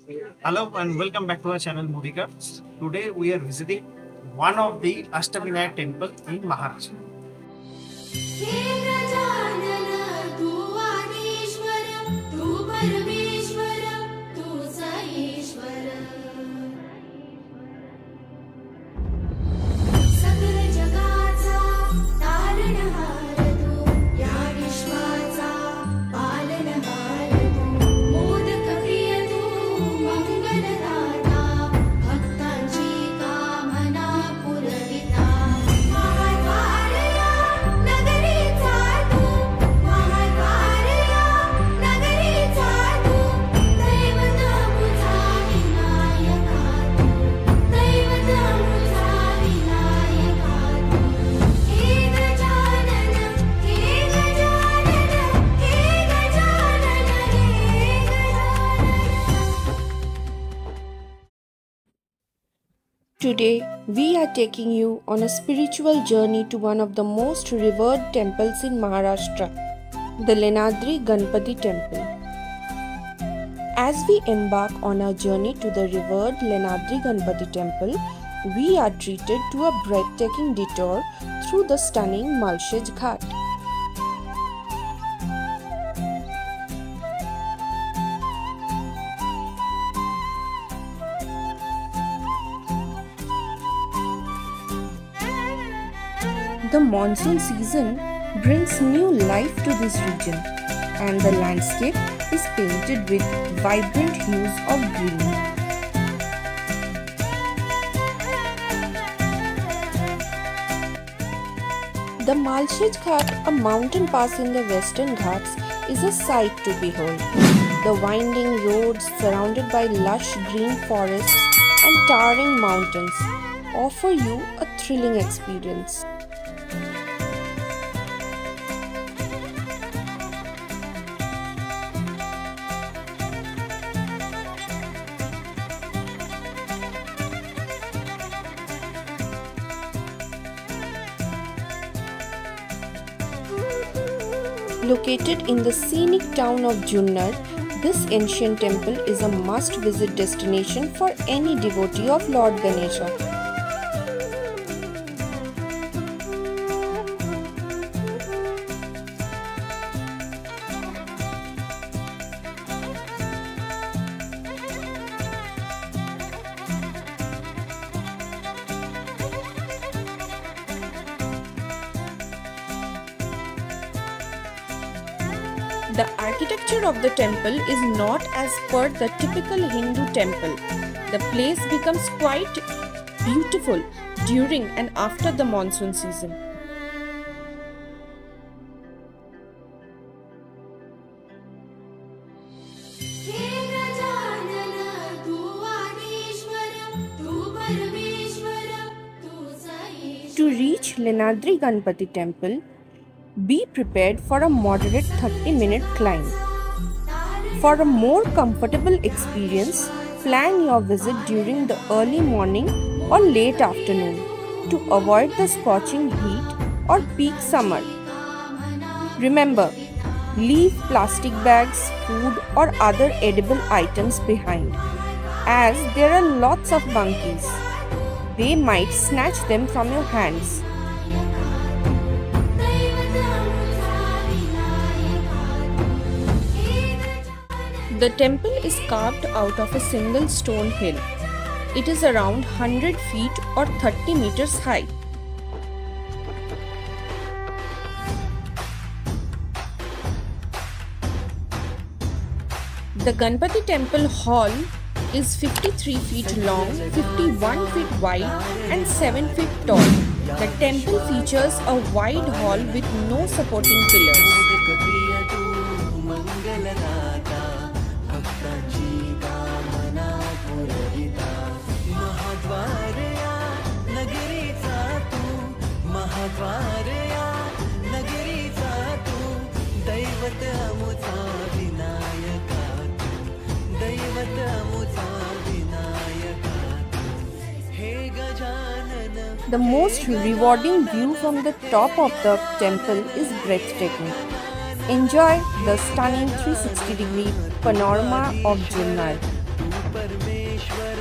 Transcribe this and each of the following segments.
Hello and welcome back to our channel Movika. Today we are visiting one of the Ashtavinayak temple in Maharashtra. हे गजानन तू आदिश्वर तू परमेश्वर तू ईश्वर सकल जगाचा तारणहार तू या विश्वाचा पालनहार तू मोदक प्रिय तू मंगलदाता भक्तांची कामना पुरविता महाद्वारया नगरीचा तू महाद्वारया नगरीचा तू दैवत मुझा विनायका तू दैवत मुझा विनायका तू हे गजानन हे गजानन हे गजानन हे Gajanan. Today, we are taking you on a spiritual journey to one of the most revered temples in Maharashtra, the Lenadri Ganpati Temple. As we embark on our journey to the revered Lenadri Ganpati Temple, we are treated to a breathtaking detour through the stunning Malshej Ghat. The monsoon season brings new life to this region, and the landscape is painted with vibrant hues of green. The Malshej Ghat, a mountain pass in the western Ghats, is a sight to behold. The winding roads surrounded by lush green forests and towering mountains offer you a thrilling experience. Located in the scenic town of Junnar, this ancient temple is a must-visit destination for any devotee of Lord Ganesha. The architecture of the temple is not as per the typical Hindu temple. The place becomes quite beautiful during and after the monsoon season. हे गजानन तू आदिश्वर तू परमेश्वर तू ईश्वर. To reach Lenadri Ganpati Temple, be prepared for a moderate 30-minute climb. For a more comfortable experience, plan your visit during the early morning or late afternoon to avoid the scorching heat or peak summer. Remember, leave plastic bags, food or other edible items behind, as there are lots of monkeys. They might snatch them from your hands. The temple is carved out of a single stone hill. It is around 100 feet or 30 meters high. The Ganpati temple hall is 53 feet long, 51 feet wide and 7 feet tall. The temple features a wide hall with no supporting pillars. महाद्वारया नगरीचा तू दैवत मुझा विनायका तू दैवत मुझा विनायका तू हे Gajanan. The most rewarding view from the top of the temple is breathtaking. Enjoy the stunning 360-degree panorama of Junnar. परमेश्वर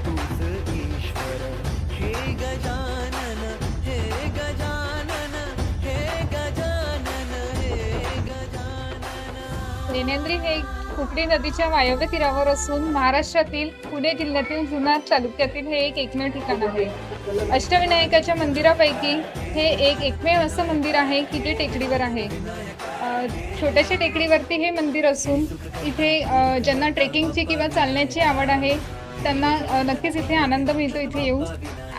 तूच ईश्वर हे गजानन हे गजानन हे गजानन हे गजानन. लेण्याद्री हे कुकडी नदीच्या वायव्य तीरावर असून महाराष्ट्रातील पुणे जिल्ह्यातील जुन्नर तालुक्यातील हे एक एकमेव ठिकाण आहे. अष्टविनायकाच्या मंदिरापैकी हे एक एकमेव असं मंदिर आहे की ते टेकडीवर आहे. छोट्याशा टेकडीवरती हे मंदिर असून इथे ज्यांना ट्रेकिंगची किंवा चालण्याची आवड आहे त्यांना नक्कीच इथे आनंद मिळतो इथे येऊन.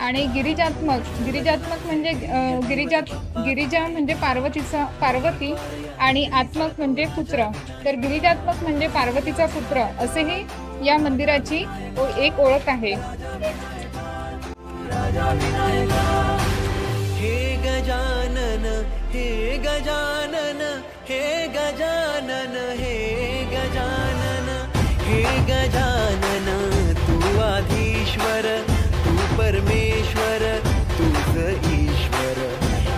आणि गिरिजात्मक म्हणजे गिरिजा म्हणजे पार्वती आणि आत्मक म्हणजे पुत्र. तर गिरिजात्मक म्हणजे पार्वतीचा पुत्र असेही या मंदिराची एक ओळख आहे. हे गजानन हे गजानन हे गजानन हे गजानन हे गजानन तू आधीश्वर तू परमेश्वर तूच ईश्वर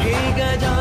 हे गजानन